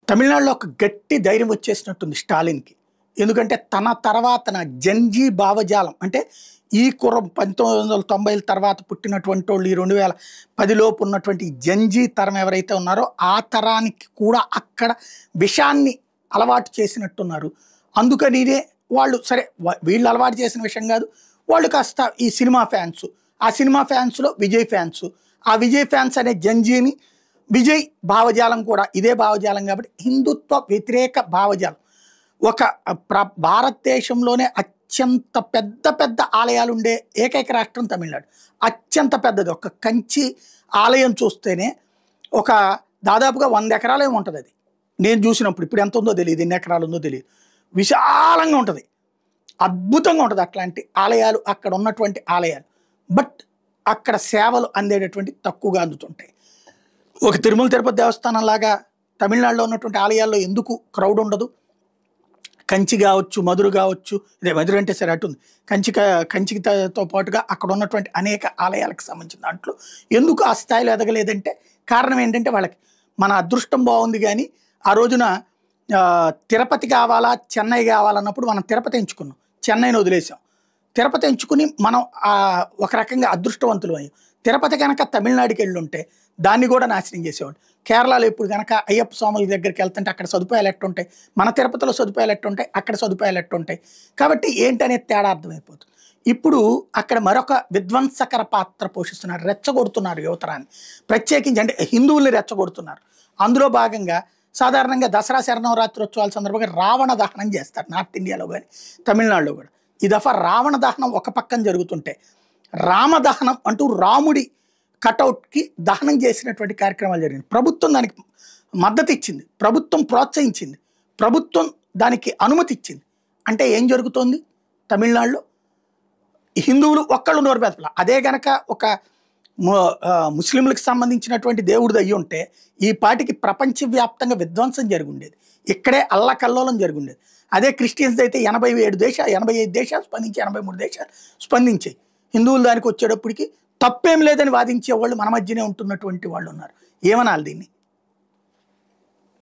తమిళనాడులో ఒక గట్టి ధైర్యం వచ్చేసినట్టుంది స్టాలిన్‌కి. ఎందుకంటే తన తర్వాతన జెన్‌జీ భావజాలం అంటే ఈ 1990ల తర్వాత పుట్టినటువంటోళ్ళు ఈ 2010 లోపు ఉన్నటువంటి జెన్‌జీ తరం ఎవరైతే ఉన్నారో ఆ తరానికి కూడా అక్కడ విషాన్ని అలవాటు చేసినట్టున్నారు. అందుకనినే వాళ్ళు సరే వీళ్ళు అలవాటు చేసిన విషయం కాదు. వాళ్ళు కాస్త ఈ సినిమా ఫ్యాన్స్. ఆ సినిమా ఫ్యాన్స్‌లో విజయ్ ఫ్యాన్స్. ఆ విజయ్ ఫ్యాన్స్ అనే జెన్‌జీని విజయ్ భావజాలం కూడా ఇదే భావజాలం కాబట్టి హిందుత్వ వ్యతిరేక భావజాలం. ఒక భారతదేశంలోనే అత్యంత పెద్ద ఆలయాలు ఉండే ఏకైక రాష్ట్రం తమిళనాడు. అత్యంత పెద్దది. ఒక కంచి ఆలయం చూస్తేనే ఒక దాదాపుగా 100 ఎకరాలేమో ఉంటుంది అది. నేను చూసినప్పుడు. ఇప్పుడు ఎంత ఉందో తెలియదు, ఎన్ని ఎకరాలు ఉందో తెలియదు. విశాలంగా ఉంటుంది, అద్భుతంగా ఉంటుంది అట్లాంటి ఆలయాలు, అక్కడ ఉన్నటువంటి ఆలయాలు. బట్ అక్కడ సేవలు అందేటటువంటి తక్కువగా అందుతుంటాయి. ఒక తిరుమల తిరుపతి దేవస్థానం లాగా తమిళనాడులో ఉన్నటువంటి ఆలయాల్లో ఎందుకు క్రౌడ్ ఉండదు? కంచి కావచ్చు, మధుర కావచ్చు, ఇదే మధుర అంటే సరే అటుంది, కంచితో పాటుగా అక్కడ ఉన్నటువంటి అనేక ఆలయాలకు సంబంధించిన దాంట్లో ఎందుకు ఆ స్థాయిలో ఎదగలేదంటే కారణం ఏంటంటే వాళ్ళకి మన అదృష్టం బాగుంది. కానీ ఆ రోజున తిరుపతి కావాలా చెన్నై కావాలన్నప్పుడు మనం తిరుపతి ఎంచుకున్నాం, చెన్నైని వదిలేసాం. తిరుపతి ఎంచుకుని మనం ఒక రకంగా అదృష్టవంతులు అయ్యాం. తిరుపతి కనుక తమిళనాడుకి వెళ్ళి ఉంటే దాన్ని కూడా నాశనం చేసేవాడు. కేరళలో ఇప్పుడు కనుక అయ్యప్ప స్వాముల దగ్గరికి వెళ్తుంటే అక్కడ సదుపాయాలు ఎట్టుంటాయి, మన తిరుపతిలో సదుపాయాలు ఎట్టుంటాయి, అక్కడ సదుపాయాలు ఎట్టుంటాయి. కాబట్టి ఏంటనేది తేడా అర్థమైపోతుంది. ఇప్పుడు అక్కడ మరొక విధ్వంసకర పాత్ర పోషిస్తున్నారు, రెచ్చగొడుతున్నారు యువతరాన్ని. ప్రత్యేకించి అంటే హిందువుల్ని రెచ్చగొడుతున్నారు. అందులో భాగంగా సాధారణంగా దసరా శరన్నవరాత్రోత్సవాల సందర్భంగా రావణ దహనం చేస్తారు నార్త్ ఇండియాలో కానీ తమిళనాడులో కూడా. ఈ దఫా రావణ దహనం ఒక పక్కన జరుగుతుంటే రామదహనం అంటూ రాముడి కటౌట్కి దహనం చేసినటువంటి కార్యక్రమాలు జరిగింది. ప్రభుత్వం దానికి మద్దతు ఇచ్చింది, ప్రభుత్వం ప్రోత్సహించింది, ప్రభుత్వం దానికి అనుమతి ఇచ్చింది. అంటే ఏం జరుగుతోంది తమిళనాడులో? హిందువులు ఒక్కళ్ళు నోరు పెదపల. అదే గనక ఒక ముస్లింలకు సంబంధించినటువంటి దేవుడిది అయ్యి ఉంటే ఈ పాటికి ప్రపంచవ్యాప్తంగా విధ్వంసం జరిగి ఉండేది, ఇక్కడే అల్లకల్లోలం జరిగి ఉండేది. అదే క్రిస్టియన్స్ అయితే 85 దేశాలు స్పందించి 83 దేశాలు స్పందించాయి. హిందువులు దానికి వచ్చేటప్పటికి తప్పేం లేదని వాదించే వాళ్ళు మన మధ్యనే ఉంటున్నటువంటి వాళ్ళు ఉన్నారు. ఏమనాలి దీన్ని?